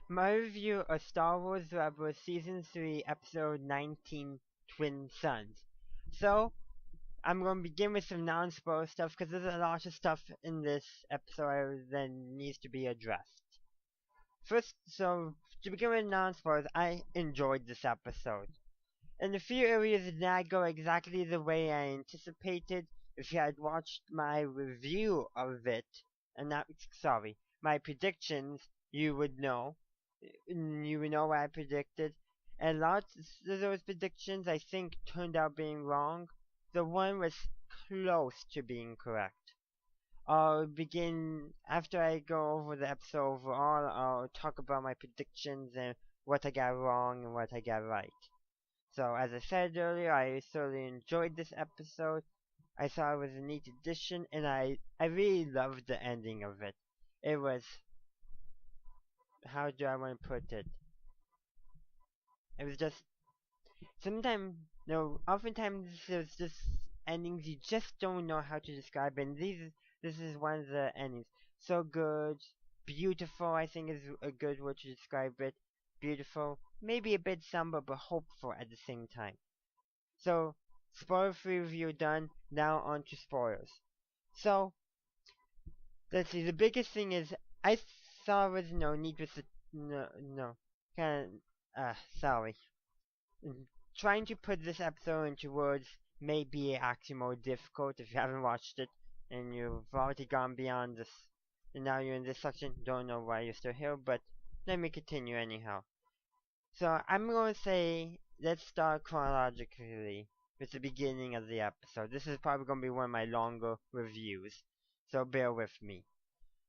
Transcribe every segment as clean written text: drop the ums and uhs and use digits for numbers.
My review of Star Wars Rebels Season 3, Episode 19, Twin Suns. So, I'm going to begin with some non-spoiler stuff because there's a lot of stuff in this episode that needs to be addressed. First, so, to begin with non-spoilers, I enjoyed this episode. In a few areas, it did not go exactly the way I anticipated. If you had watched my review of it, and not, sorry, my predictions, you would know. You would know what I predicted. And lots of those predictions, I think, turned out being wrong. The one was close to being correct. I'll begin, after I go over the episode overall, I'll talk about my predictions and what I got wrong and what I got right. So, as I said earlier, I thoroughly enjoyed this episode. I thought it was a neat addition, and I really loved the ending of it. It was, how do I want to put it? It was just, sometimes, no, oftentimes there's just endings you just don't know how to describe, and this is one of the endings. So good, beautiful, I think is a good word to describe it. Beautiful, maybe a bit somber, but hopeful at the same time. So, spoiler-free review done. Now on to spoilers. So, let's see. The biggest thing is I thought there was no need with the no kind sorry. Trying to put this episode into words may be actually more difficult if you haven't watched it and you've already gone beyond this. And now you're in this section. Don't know why you're still here, but let me continue anyhow. So I'm going to say, let's start chronologically with the beginning of the episode. This is probably going to be one of my longer reviews, so bear with me.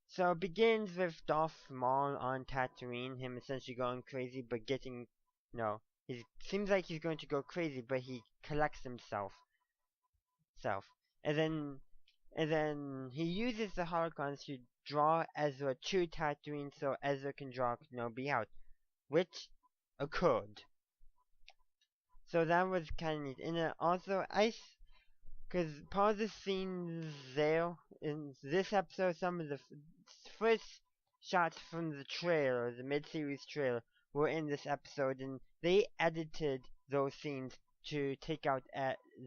So it begins with Darth Maul on Tatooine, him essentially going crazy, but getting, no, he seems like he's going to go crazy, but he collects himself, and then he uses the holocrons to draw Ezra to Tatooine so Ezra can draw Kenobi out, which occurred. So that was kind of neat. And also, because part of the scenes there in this episode, some of the first shots from the trailer, the mid-series trailer, were in this episode, and they edited those scenes to take out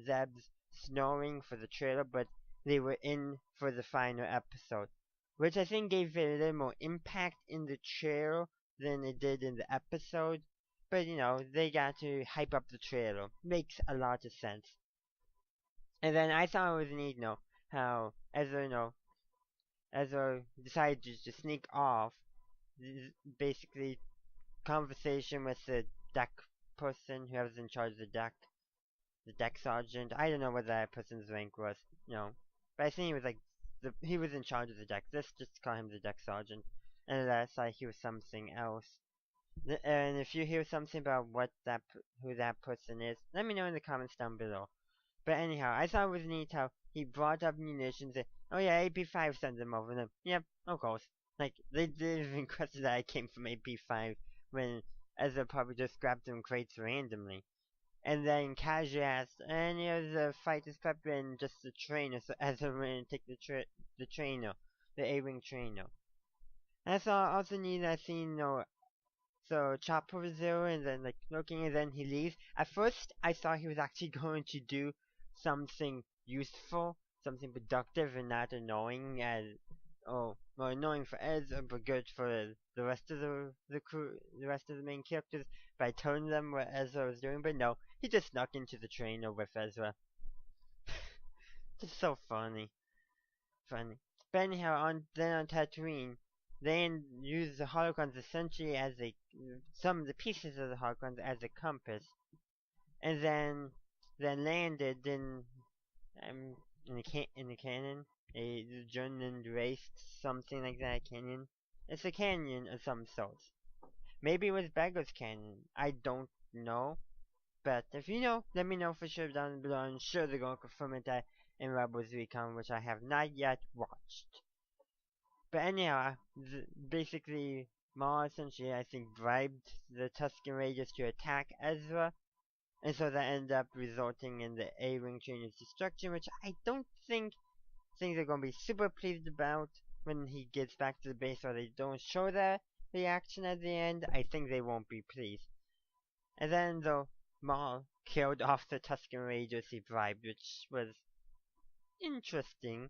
Zeb's snoring for the trailer, but they were in for the final episode, which I think gave it a little more impact in the trailer than it did in the episode. But, you know, they got to hype up the trailer. Makes a lot of sense. And then I thought it was neat, how Ezra decided to just sneak off. Basically, conversation with the deck person, whoever's in charge of the deck sergeant. I don't know what that person's rank was, but I think he was like, he was in charge of the deck. Let's just call him the deck sergeant. And unless he was something else. And if you hear something about who that person is, let me know in the comments down below. But anyhow, I thought it was neat how he brought up munitions and, oh yeah, AP5 sent them over them. Yep, of course. Like, they didn't even question that I came from AP5 when Ezra probably just grabbed them crates randomly. And then Kaji asked, any of the fighters prep and just the trainer, so Ezra went to take the trainer, the A-Wing trainer. And I thought also neat that scene, so Chopper was there and then like looking and then he leaves. At first I thought he was actually going to do something useful, something productive and not annoying well, annoying for Ezra but good for the rest of the crew, the rest of the main characters by telling them what Ezra was doing, but no, he just snuck into the trainer with Ezra. Just so funny. But anyhow, on Tatooine, they use the holocrons essentially as some of the pieces of the holocrons as a compass, and then landed in the canyon, a Jordan race, something like that canyon. It's a canyon of some sort. Maybe it was Beggar's Canyon. I don't know. But if you know, let me know for sure down below. I'm sure they're going to confirm it in Rebels Recon, which I have not yet watched. But anyhow, basically, Maul essentially, I think, bribed the Tusken Raiders to attack Ezra, and so that ended up resulting in the A-Wing trainer's destruction, which I don't think things are going to be super pleased about when he gets back to the base, or they don't show that. reaction at the end, I think they won't be pleased. And then the Maul killed off the Tusken Raiders he bribed, which was interesting.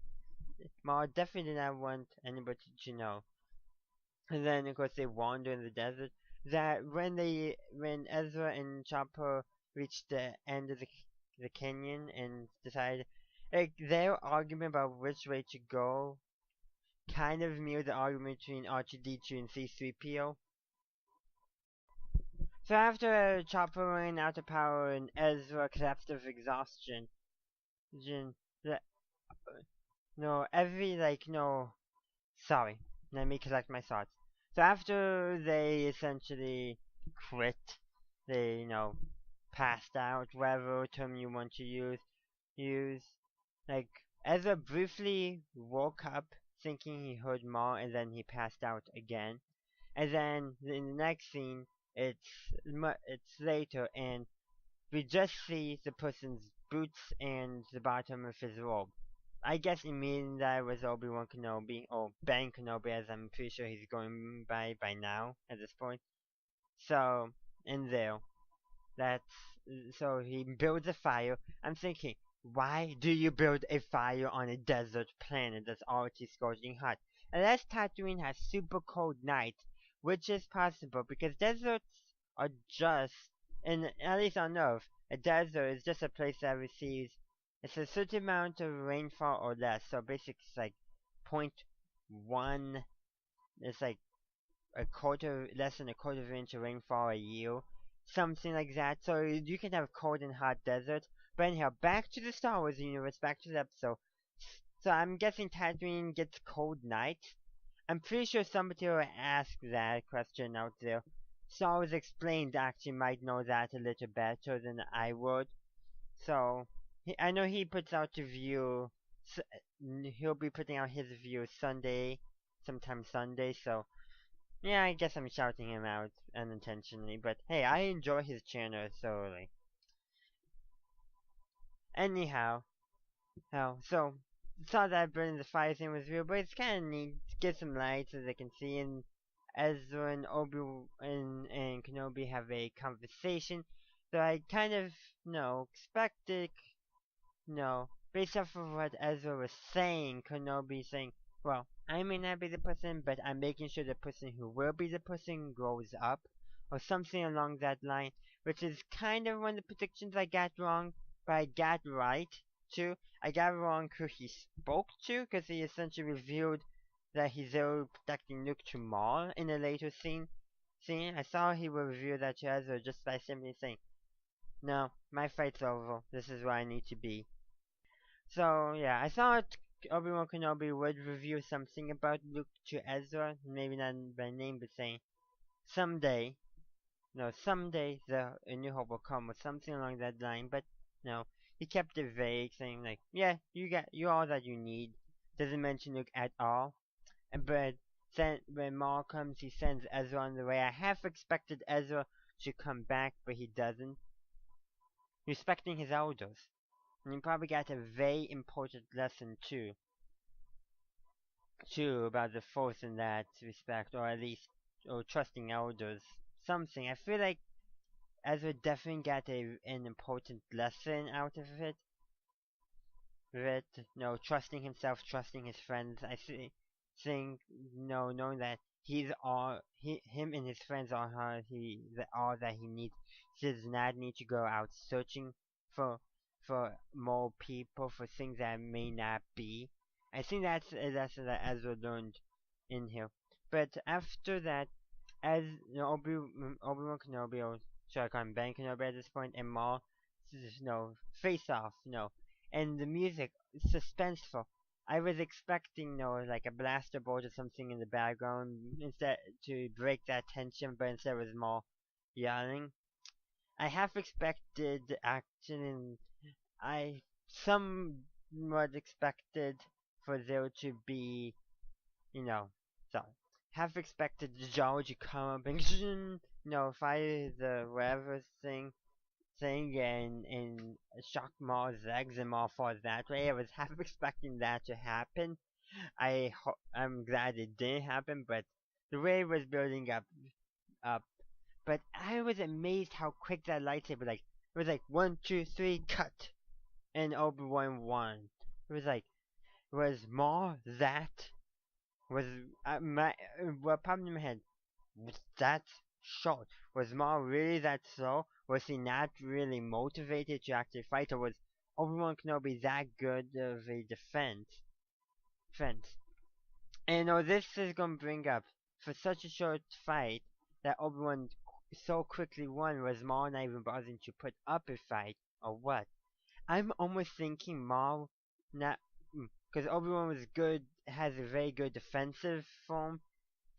Maul definitely did not want anybody to know. And then of course they wander in the desert. That when Ezra and Chopper reached the end of the canyon and decided, like, their argument about which way to go kind of mirrored the argument between R2-D2 and C-3PO. So after Chopper ran out of power and Ezra collapsed of exhaustion, Jin, the, no, every, like, no, sorry, let me collect my thoughts. So after they essentially quit, they, passed out, whatever term you want to use, like, Ezra briefly woke up thinking he heard Maul and then he passed out again. And then in the next scene, it's later and we just see the person's boots and the bottom of his robe. I guess it means that it was Obi-Wan Kenobi, or Ben Kenobi as I'm pretty sure he's going by now at this point. So, in there, that's, so he builds a fire. I'm thinking, why do you build a fire on a desert planet that's already scorching hot? Unless Tatooine has super cold nights, which is possible because deserts are just, and at least on Earth, a desert is just a place that receives it's a certain amount of rainfall or less. So basically, it's like point 0.1. It's like a quarter, less than a quarter of an inch of rainfall a year, something like that. So you can have cold and hot deserts. But anyhow, back to the Star Wars universe, back to the episode. So I'm guessing Tatooine gets cold nights. I'm pretty sure somebody will ask that question out there. Star Wars Explained actually might know that a little better than I would. So I know he puts out a view. He'll be putting out his view Sunday, sometime Sunday. So yeah, I guess I'm shouting him out unintentionally. But hey, I enjoy his channel thoroughly. Anyhow, so saw that burning the fire thing was real, but it's kind of neat to get some light so they can see. And Ezra and Obi and Kenobi have a conversation. So I kind of, expected, based off of what Ezra was saying, Kenobi saying, well, I may not be the person, but I'm making sure the person who will be the person grows up, or something along that line, which is kind of one of the predictions I got wrong, but I got right, too. I got wrong who he spoke to, because he essentially revealed that he's there protecting Luke to Maul in a later scene. I saw he would reveal that to Ezra just by simply saying, no, my fight's over, this is where I need to be. So, yeah, I thought Obi-Wan Kenobi would reveal something about Luke to Ezra, maybe not by name, but saying, someday, someday a New Hope will come, or something along that line, but, no, he kept it vague, saying, like, yeah, you're all that you need. Doesn't mention Luke at all. But then, when Maul comes, he sends Ezra on the way. I half expected Ezra to come back, but he doesn't. Respecting his elders. And he probably got a very important lesson too. About the Force in that respect, or at least, or trusting elders. Something. I feel like Ezra definitely got an important lesson out of it. Trusting himself, trusting his friends. I think, knowing that him and his friends are all that he needs. He does not need to go out searching for more people, for things that may not be. I think that's a lesson that Ezra learned in here. But after that, as Obi-Wan Kenobi, or should I call him Ben Kenobi at this point, and Maul, face off, and the music is suspenseful. I was expecting, like a blaster bolt or something in the background instead to break that tension, but instead it was Maul yelling. I half expected action, and I somewhat expected for there to be, so half expected the Jawa to come up and fire the whatever thing and shock Maul's legs and Maul falls that way. I was half expecting that to happen. I'm glad it didn't happen, but the way it was building up. But I was amazed how quick that lightsaber, like, it was like, 1, 2, 3, cut! And Obi-Wan won. It was like, was Maul that? Was, what popped in my head, was that short? Was Maul really that slow? Was he not really motivated to actually fight? Or was Obi-Wan Kenobi that good of a defense? And this is gonna bring up, for such a short fight, that Obi-Wan so quickly won, was Maul not even bothering to put up a fight, or what? I'm almost thinking Maul not, because Obi-Wan was good, has a very good defensive form.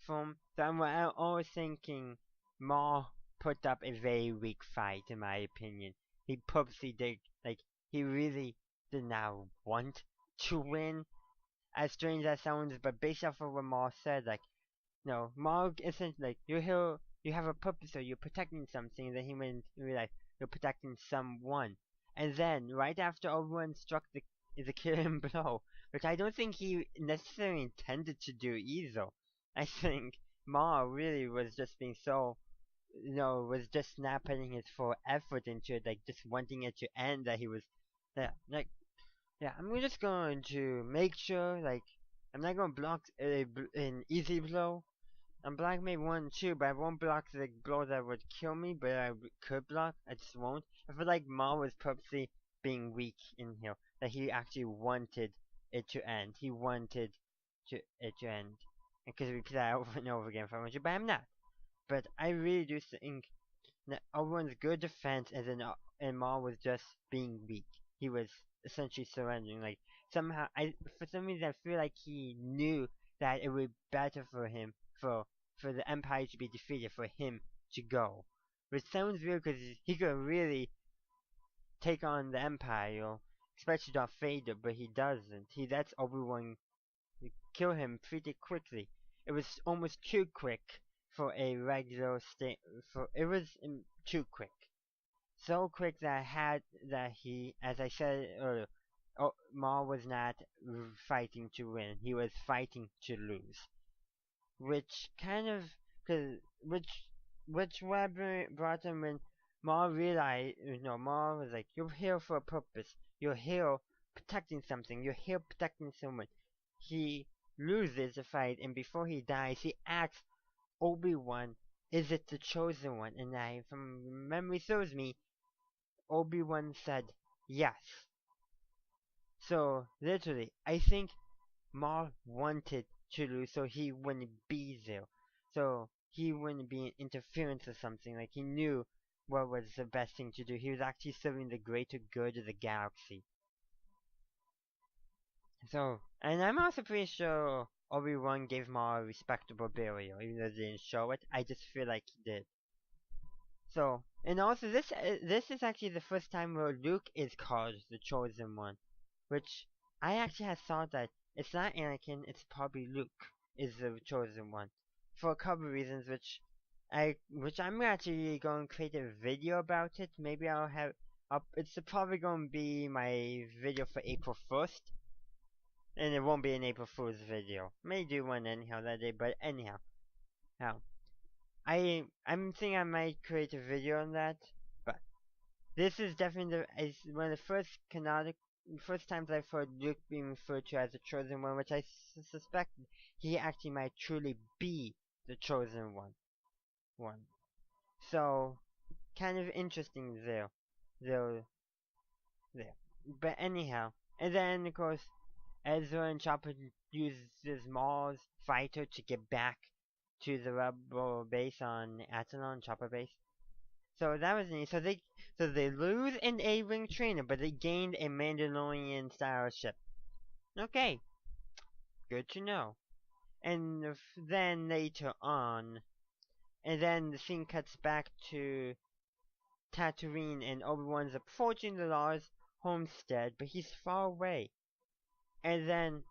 So I'm always thinking Maul put up a very weak fight, in my opinion. He purposely did, like, he really did not want to win. As strange as that sounds, but based off of what Maul said, like, no, Maul isn't like, you're here, you have a purpose, or you're protecting something. Then he went and realized you're protecting someone. And then, right after Obi-Wan struck the killing blow, which I don't think he necessarily intended to do either. I think Maul really was just being so, was just not putting his full effort into it, like just wanting it to end, that he was, like, yeah, I'm just going to make sure, like, I'm not going to block an easy blow. I'm block maybe 1, 2, but I won't block the blow that would kill me, but I could block, I just won't. I feel like Maul was purposely being weak in here, that he actually wanted it to end. He wanted it to end. And because we play that over and over again if I want to, but I'm not. But I really do think that Obi-Wan's good defense, and Maul was just being weak. He was essentially surrendering. Like, somehow, for some reason, I feel like he knew that it would be better for him, for the Empire to be defeated, for him to go. Which sounds weird, because he could really take on the Empire, especially Darth Vader, but he doesn't. He lets Obi-Wan kill him pretty quickly. It was almost too quick for a regular it was too quick. So quick that he, as I said earlier, Maul was not fighting to win. He was fighting to lose. Which kind of, cause, which brought him when Maul realized, Maul was like, you're here for a purpose. You're here protecting something. You're here protecting someone. He loses the fight, and before he dies, he asks Obi-Wan, is it the chosen one? And from memory serves me, Obi-Wan said yes. So, literally, I think Maul wanted to lose so he wouldn't be there. So, he wouldn't be interference or something. Like, he knew what was the best thing to do. He was actually serving the greater good of the galaxy. So, and I'm also pretty sure Obi-Wan gave Maul a respectable burial, even though they didn't show it. I just feel like he did. So, and also this is actually the first time where Luke is called the Chosen One, which I actually had thought that it's not Anakin, it's probably Luke is the Chosen One, for a couple of reasons, which I'm actually going to create a video about it. Maybe I'll have it's probably going to be my video for April 1st. And it won't be an April Fool's video. May do one anyhow that day, but anyhow. Now, I'm thinking I might create a video on that, but this is definitely one of the first times I've heard Luke being referred to as the Chosen One, which I suspect he actually might truly be the Chosen One. So, kind of interesting there. There. But anyhow, and then of course, Ezra and Chopper uses Maul's fighter to get back to the rebel base on Attilan, Chopper base. So that was neat. So they lose an A-wing trainer, but they gained a Mandalorian style ship. Okay, good to know. And then later on, and then the scene cuts back to Tatooine, and Obi-Wan's approaching the Lars homestead, but he's far away. And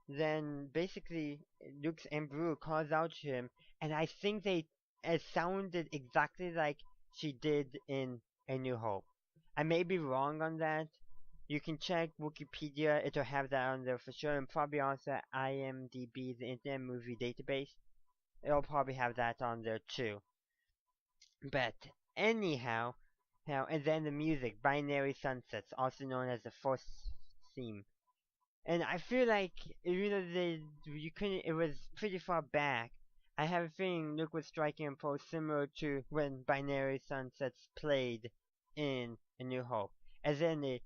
then basically Luke's Emperor calls out to him, and I think it sounded exactly like she did in A New Hope. I may be wrong on that. You can check Wikipedia, it'll have that on there for sure, and probably also IMDb, the Internet Movie Database. it'll probably have that on there too. But anyhow, now and then the music, Binary Sunsets, also known as the Force theme. And I feel like even though you couldn't, it was pretty far back. I have a feeling Luke was striking a pose similar to when Binary Sunsets played in A New Hope. As in the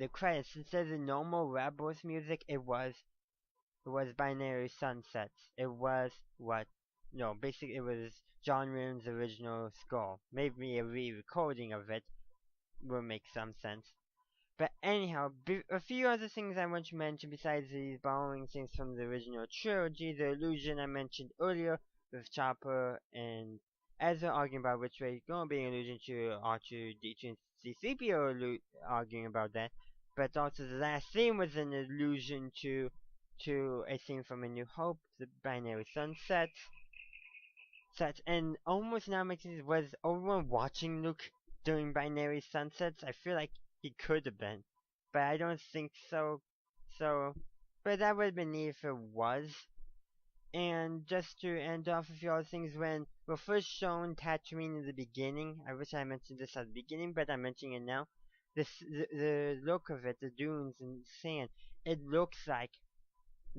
credits, instead of the normal Rebels music, it was Binary Sunsets. It was what? No, basically it was John Williams' original score. Maybe a re-recording of it will make some sense. But anyhow, a few other things I want to mention besides these borrowing things from the original trilogy. The illusion I mentioned earlier with Chopper and Ezra arguing about which way it's going to be an allusion to R2-D2 and C-3PO arguing about that. But also the last theme was an allusion to a theme from A New Hope, the Binary Sunset. And almost now makes me, was everyone watching Luke during Binary Sunsets? I feel like he could have been, but I don't think so. But that would have been neat if it was. And just to end off a few other things, when we're first shown Tatooine in the beginning, I wish I mentioned this at the beginning, but I'm mentioning it now. The look of it, the dunes and sand, it looks like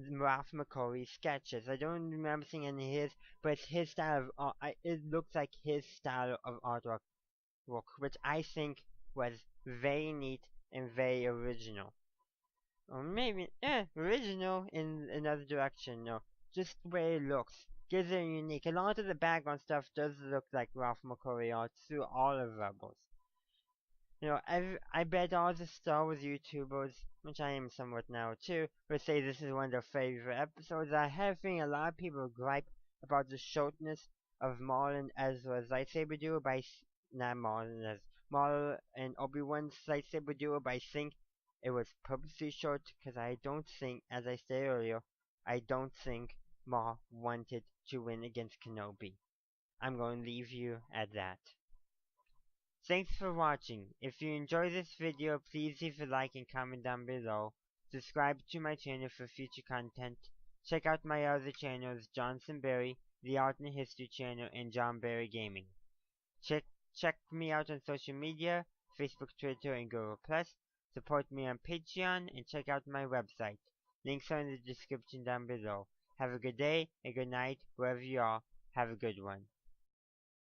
Ralph McCoy's sketches. I don't remember seeing any of his, but it's his style of it looks like his style of artwork, which I think was very neat and very original. Or maybe, original in another direction, no. Just the way it looks. Gives it a unique. A lot of the background stuff does look like Ralph McCoy art through all of Rebels. I bet all the Star Wars YouTubers, which I am somewhat now too, would say this is one of their favorite episodes. I have a feeling a lot of people gripe about the shortness of Maul and Ezra's lightsaber duel not Maul and Obi-Wan's lightsaber duel, but I think it was purposely short because I don't think, as I said earlier, I don't think Maul wanted to win against Kenobi. I'm going to leave you at that. Thanks for watching. If you enjoyed this video, please leave a like and comment down below. Subscribe to my channel for future content. Check out my other channels, Johnson Berry, the Art and History channel, and John Berry Gaming. Check me out on social media, Facebook, Twitter, and Google+. Support me on Patreon, and check out my website. Links are in the description down below. Have a good day, a good night, wherever you are. Have a good one.